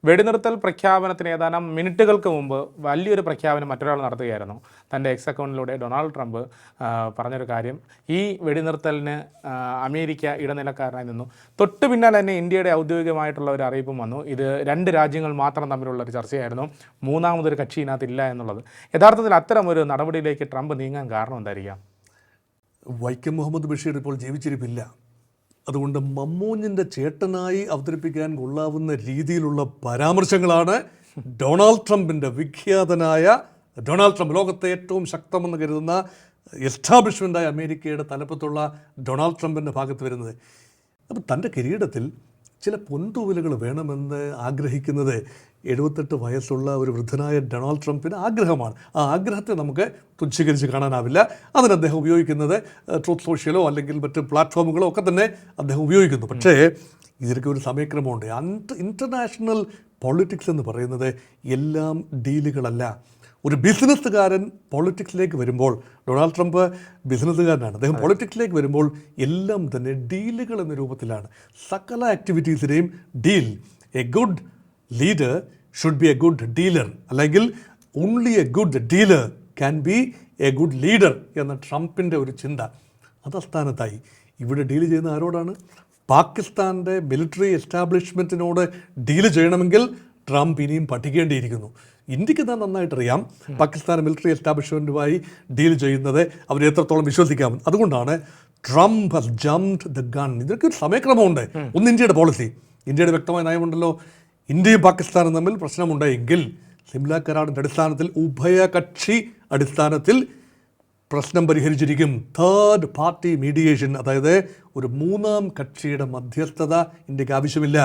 വെടിനിർത്തൽ പ്രഖ്യാപനത്തിന് ഏതാനും മിനിറ്റുകൾക്ക് മുമ്പ് വലിയൊരു പ്രഖ്യാപനം മറ്റൊരാൾ നടത്തുകയായിരുന്നു. തൻ്റെ എക്സ് അക്കൗണ്ടിലൂടെ ഡൊണാൾഡ് ട്രംപ് പറഞ്ഞൊരു കാര്യം, ഈ വെടിനിർത്തലിന് അമേരിക്ക ഇടനിലക്കാരനായി നിന്നു. തൊട്ട് പിന്നാലെ തന്നെ ഇന്ത്യയുടെ ഔദ്യോഗികമായിട്ടുള്ള ഒരു അറിയിപ്പും വന്നു. ഇത് രണ്ട് രാജ്യങ്ങൾ മാത്രം തമ്മിലുള്ള ഒരു ചർച്ചയായിരുന്നു, മൂന്നാമതൊരു കക്ഷി ഇതിനകത്തില്ല എന്നുള്ളത്. യഥാർത്ഥത്തിൽ അത്തരം ഒരു നടപടിയിലേക്ക് ട്രംപ് നീങ്ങാൻ കാരണം എന്തായിരിക്കാം? വൈക്കം മുഹമ്മദ് ബഷീർ ഇപ്പോൾ ജീവിച്ചിരിപ്പില്ല. അതുകൊണ്ട് മമ്മൂഞ്ഞിൻ്റെ ചേട്ടനായി അവതരിപ്പിക്കാൻ കൊള്ളാവുന്ന രീതിയിലുള്ള പരാമർശങ്ങളാണ് ഡൊണാൾഡ് ട്രംപിൻ്റെ വിഖ്യാതനായ ഡൊണാൾഡ് ട്രംപ്, ലോകത്തെ ഏറ്റവും ശക്തമെന്ന് കരുതുന്ന എസ്റ്റാബ്ലിഷ്മെൻ്റായ അമേരിക്കയുടെ തലപ്പത്തുള്ള ഡൊണാൾഡ് ട്രംപിൻ്റെ ഭാഗത്ത് വരുന്നത്. അപ്പോൾ തൻ്റെ കിരീടത്തിൽ ചില പൊൻതൂവലുകൾ വേണമെന്ന് ആഗ്രഹിക്കുന്നത് 78 വയസ്സുള്ള ഒരു വൃദ്ധനായ ഡൊണാൾഡ് ട്രംപിന് ആഗ്രഹമാണ്. ആ ആഗ്രഹത്തെ നമുക്ക് തുച്ഛീകരിച്ച് കാണാനാവില്ല. അതിന് അദ്ദേഹം ഉപയോഗിക്കുന്നത് ട്രൂത്ത് സോഷ്യലോ അല്ലെങ്കിൽ മറ്റ് പ്ലാറ്റ്ഫോമുകളോ ഒക്കെ തന്നെ അദ്ദേഹം ഉപയോഗിക്കുന്നു. പക്ഷേ ഇതിനൊക്കെ ഒരു സമയക്രമമുണ്ട്. ഇൻ്റർനാഷണൽ പൊളിറ്റിക്സ് എന്ന് പറയുന്നത് എല്ലാം ഡീലുകളല്ല. ഒരു ബിസിനസ്സുകാരൻ പൊളിറ്റിക്സിലേക്ക് വരുമ്പോൾ, ഡൊണാൾഡ് ട്രംപ് ബിസിനസ്സുകാരനാണ്, അദ്ദേഹം പൊളിറ്റിക്സിലേക്ക് വരുമ്പോൾ എല്ലാം തന്നെ ഡീലുകൾ എന്ന രൂപത്തിലാണ്. സകല ആക്ടിവിറ്റീസിനെയും deal. A good leader should be a good dealer, അല്ലെങ്കിൽ only a good dealer can be a good leader എന്ന ട്രംപിൻ്റെ ഒരു ചിന്ത അത് അസ്ഥാനത്തായി. ഇവിടെ ഡീൽ ചെയ്യുന്ന ആരോടാണ്? പാകിസ്ഥാൻ്റെ മിലിറ്ററി എസ്റ്റാബ്ലിഷ്മെൻറ്റിനോട് ഡീല് ചെയ്യണമെങ്കിൽ ട്രംപ് ഇനിയും പഠിക്കേണ്ടിയിരിക്കുന്നു. ഇന്ത്യക്ക് തന്നെ നന്നായിട്ടറിയാം പാകിസ്ഥാൻ മിലിറ്ററി എസ്റ്റാബ്ലിഷ്മെൻറ്റുമായി ഡീൽ ചെയ്യുന്നത് അവർ എത്രത്തോളം വിശ്വസിക്കാമെന്ന്. അതുകൊണ്ടാണ് Trump has jumped the gun. ഇതിനൊക്കെ ഒരു സമയക്രമമുണ്ട്. ഒന്ന് ഇന്ത്യയുടെ പോളിസി, ഇന്ത്യയുടെ വ്യക്തമായ നയമുണ്ടല്ലോ. ഇന്ത്യയും പാകിസ്ഥാനും തമ്മിൽ പ്രശ്നമുണ്ടായെങ്കിൽ സിംല കരാറിൻ്റെ അടിസ്ഥാനത്തിൽ ഉഭയകക്ഷി അടിസ്ഥാനത്തിൽ പ്രശ്നം പരിഹരിച്ചിരിക്കും. തേർഡ് പാർട്ടി മീഡിയേഷൻ, അതായത് ഒരു മൂന്നാം കക്ഷിയുടെ മധ്യസ്ഥത ഇന്ത്യക്ക് ആവശ്യമില്ല.